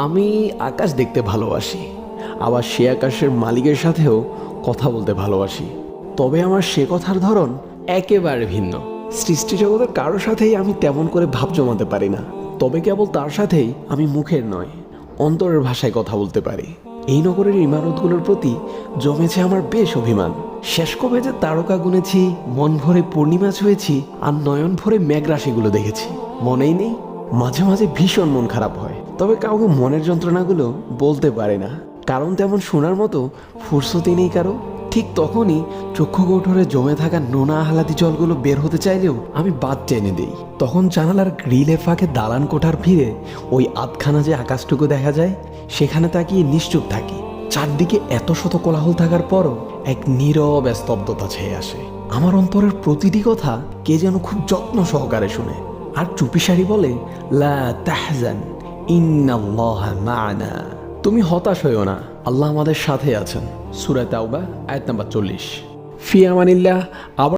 আমি আকাশ দেখতে ভালোবাসি, আবার সে আকাশের মালিকের সাথেও কথা বলতে ভালোবাসি। তবে আমার সে কথার ধরন একেবারে ভিন্ন। সৃষ্টি জগতের কারোর সাথেই আমি তেমন করে ভাব জমাতে পারি না, তবে কেবল তার সাথেই আমি মুখের নয় অন্তরের ভাষায় কথা বলতে পারি। এই নগরের ইমারতগুলোর প্রতি জমেছে আমার বেশ অভিমান। শেষ কবে যে তারকা গুনেছি, মন ভরে পূর্ণিমা ছুঁয়েছি, আর নয়ন ভরে মেঘরাশিগুলো দেখেছি মনেই নেই। মাঝে মাঝে ভীষণ মন খারাপ হয়, তবে কাউকে মনের যন্ত্রণাগুলো বলতে পারে না, কারণ তেমন শোনার মতো ফুরসতই নেই কারো। ঠিক তখনই চক্ষু কৌঠরে জমে থাকা নোনা আহ্লাদি জলগুলো বের হতে চাইলেও আমি বাদ টেনে দিই। তখন জানালার গ্রিলের ফাঁকে দালান কোঠার ভিড়ে ওই আধখানা যে আকাশটুকু দেখা যায়, সেখানে তাকিয়ে নিশ্চুপ থাকি। চারদিকে এত শত কোলাহল থাকার পরও এক নীরব স্তব্ধতা ছেয়ে আসে। আমার অন্তরের প্রতিটি কথা কে যেন খুব যত্ন সহকারে শুনে, আর চুপিসারি বলে, লা তাহজান ইন্নাল্লাহা মা'না। তুমি হতাশ হইও না, আল্লাহ আমাদের সাথে আছেন। সূরা তাওবা আয়াত নাম্বার 40। ফি আমানিল্লাহ। আবার